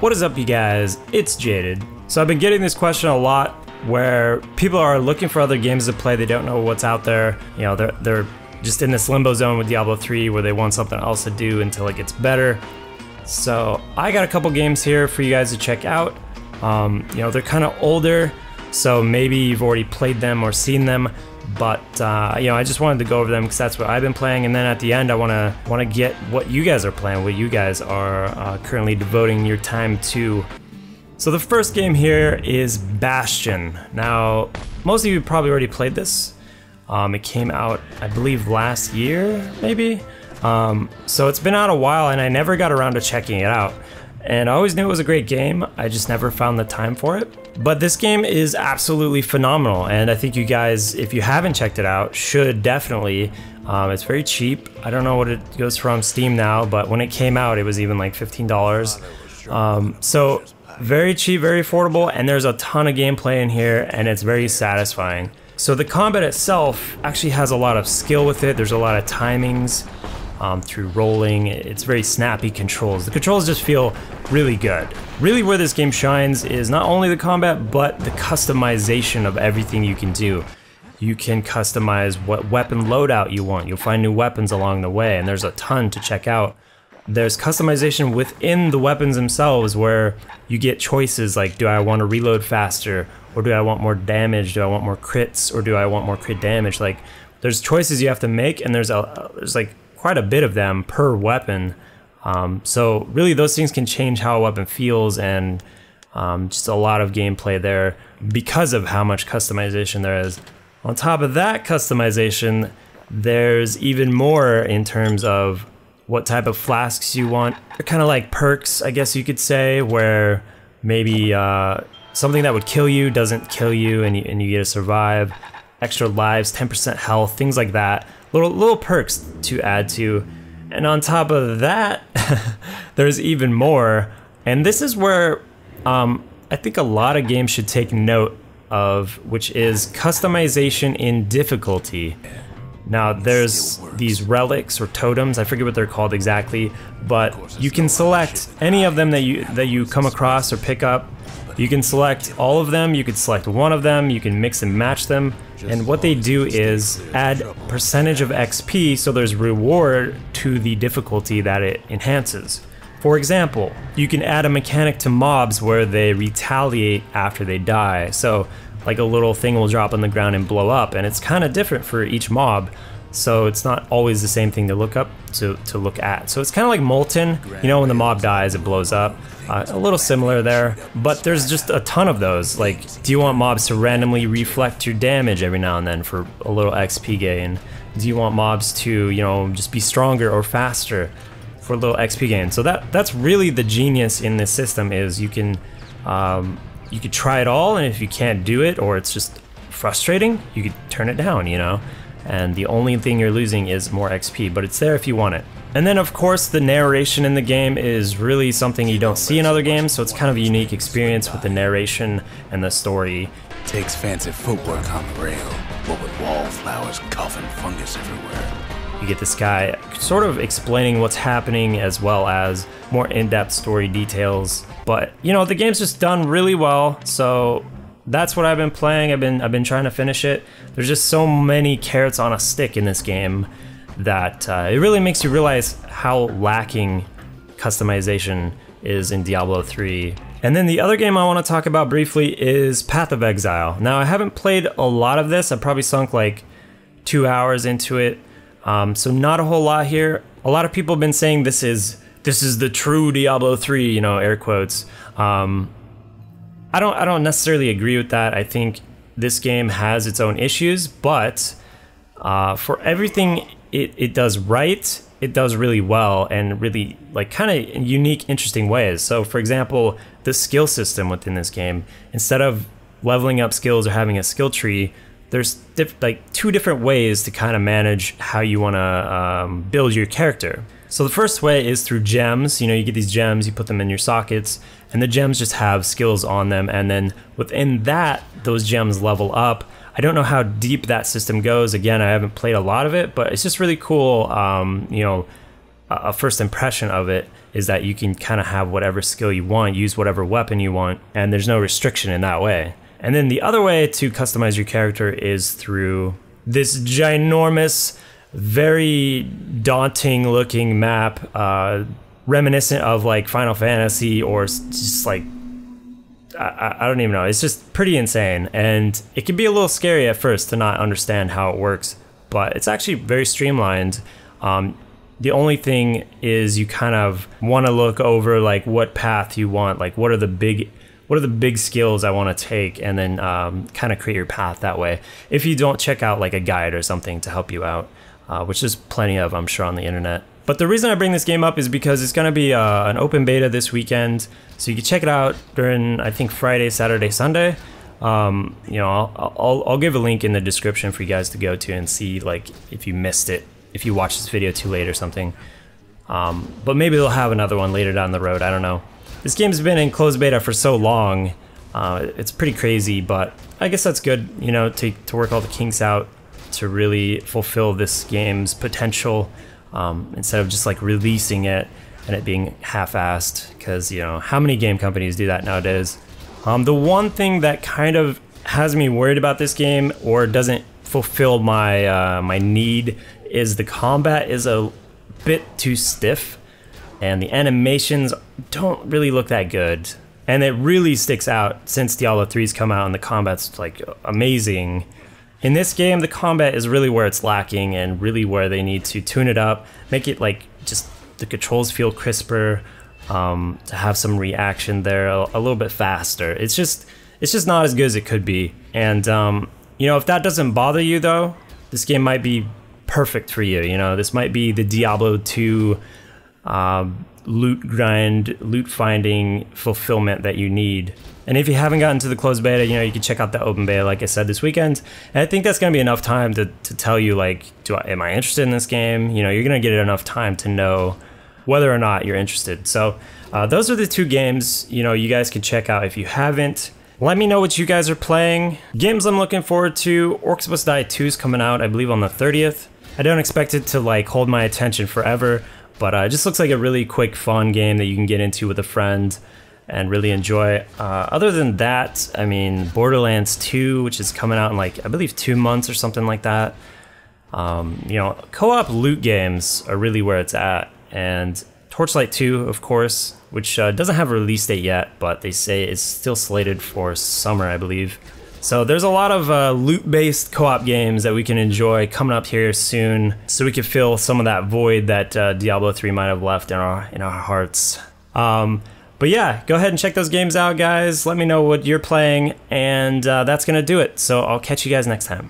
What is up, you guys? It's Jaded. So I've been getting this question a lot where people are looking for other games to play. They don't know what's out there. You know, they're just in this limbo zone with Diablo 3 where they want something else to do until it gets better. So I got a couple games here for you guys to check out. You know, they're kind of older, so maybe you've already played them or seen them, but you know, I just wanted to go over them because that's what I've been playing, and then at the end I want to get what you guys are playing, what you guys are currently devoting your time to. So the first game here is Bastion. Now, most of you probably already played this. It came out, I believe, last year, maybe? So it's been out a while and I never got around to checking it out. And I always knew it was a great game, I just never found the time for it. But this game is absolutely phenomenal, and I think you guys, if you haven't checked it out, should definitely. It's very cheap. I don't know what it goes for on Steam now, but when it came out it was even like $15. So very cheap, very affordable, and there's a ton of gameplay in here and it's very satisfying. So the combat itself actually has a lot of skill with it. There's a lot of timings. Through rolling, it's very snappy controls. The controls just feel really good. Really where this game shines is not only the combat, but the customization of everything you can do. You can customize what weapon loadout you want. You'll find new weapons along the way, and there's a ton to check out. There's customization within the weapons themselves where you get choices like, do I want to reload faster? Or do I want more damage? Do I want more crits? Or do I want more crit damage? Like, there's choices you have to make, and there's like quite a bit of them per weapon. So really those things can change how a weapon feels, and just a lot of gameplay there because of how much customization there is. On top of that customization, there's even more in terms of what type of flasks you want. They're kind of like perks, I guess you could say, where maybe something that would kill you doesn't kill you and you get to survive. Extra lives, 10% health, things like that. Little perks to add to. And on top of that, there's even more. And this is where I think a lot of games should take note of, which is customization in difficulty. Now there's these relics or totems, I forget what they're called exactly, but you can select any of them that you come across or pick up. You can select all of them, you can select one of them, you can mix and match them, and what they do is add percentage of XP, so there's reward to the difficulty that it enhances. For example, you can add a mechanic to mobs where they retaliate after they die, so like a little thing will drop on the ground and blow up, and it's kind of different for each mob. So it's not always the same thing to look at. So it's kind of like Molten, you know, when the mob dies, it blows up. A little similar there, but there's just a ton of those. Like, do you want mobs to randomly reflect your damage every now and then for a little XP gain? Do you want mobs to, you know, just be stronger or faster for a little XP gain? So that's really the genius in this system, is you can try it all, and if you can't do it or it's just frustrating, you could turn it down, you know? And the only thing you're losing is more XP, but it's there if you want it. And then of course the narration in the game is really something you don't see in other games, so it's kind of a unique experience with the narration and the story. Takes fancy footwork on the rail, what with wallflowers, coughing fungus everywhere. You get this guy sort of explaining what's happening as well as more in-depth story details. But you know, the game's just done really well, so that's what I've been playing. I've been trying to finish it. There's just so many carrots on a stick in this game that it really makes you realize how lacking customization is in Diablo 3. And then the other game I want to talk about briefly is Path of Exile. Now I haven't played a lot of this. I've probably sunk like 2 hours into it, so not a whole lot here. A lot of people have been saying this is the true Diablo 3, you know, air quotes. I don't necessarily agree with that. I think this game has its own issues, but for everything it does right, it does really well, and really like kind of unique, interesting ways. So for example, the skill system within this game, instead of leveling up skills or having a skill tree, there's like 2 different ways to kind of manage how you want to build your character. So the first way is through gems. You know, you get these gems, you put them in your sockets, and the gems just have skills on them, and then within that, those gems level up. I don't know how deep that system goes. Again, I haven't played a lot of it, but it's just really cool, you know, a first impression of it. is that you can kind of have whatever skill you want, use whatever weapon you want, and there's no restriction in that way. And then the other way to customize your character is through this ginormous, very daunting looking map, reminiscent of like Final Fantasy, or just like, I don't even know. It's just pretty insane, and it can be a little scary at first to not understand how it works, but it's actually very streamlined. The only thing is you kind of want to look over like what path you want, like what are the big skills I want to take, and then kind of create your path that way. If you don't check out like a guide or something to help you out, which there's plenty of, I'm sure, on the internet. But the reason I bring this game up is because it's going to be an open beta this weekend, so you can check it out during, I think, Friday, Saturday, Sunday. You know, I'll give a link in the description for you guys to go to and see, like, if you missed it, if you watched this video too late or something. But maybe they'll have another one later down the road, I don't know. This game's been in closed beta for so long, it's pretty crazy, but I guess that's good, you know, to work all the kinks out, to really fulfill this game's potential, instead of just like releasing it and it being half-assed, because, you know, how many game companies do that nowadays? The one thing that kind of has me worried about this game, or doesn't fulfill my my need, is the combat is a bit too stiff, and the animations don't really look that good. And it really sticks out since Diablo 3's come out and the combat's like amazing. In this game, the combat is really where it's lacking, and really where they need to tune it up, make it like just the controls feel crisper, to have some reaction there, a little bit faster. It's just not as good as it could be. And you know, if that doesn't bother you though, this game might be perfect for you. You know, this might be the Diablo 2 loot grind, loot finding fulfillment that you need. And if you haven't gotten to the closed beta, you know, you can check out the open beta, like I said, this weekend. And I think that's going to be enough time to tell you, like, am I interested in this game? You know, you're going to get enough time to know whether or not you're interested. So those are the two games, you know, you guys can check out if you haven't. Let me know what you guys are playing. Games I'm looking forward to: Orcs Must Die 2 is coming out, I believe, on the 30th. I don't expect it to like hold my attention forever, but it just looks like a really quick, fun game that you can get into with a friend and really enjoy. Other than that, I mean, Borderlands 2, which is coming out in like, I believe, 2 months or something like that. You know, co-op loot games are really where it's at. And Torchlight 2, of course, which doesn't have a release date yet, but they say it's still slated for summer, I believe. So there's a lot of loot-based co-op games that we can enjoy coming up here soon, so we can fill some of that void that Diablo 3 might have left in our hearts. But yeah, go ahead and check those games out, guys. Let me know what you're playing, and that's gonna do it. So I'll catch you guys next time.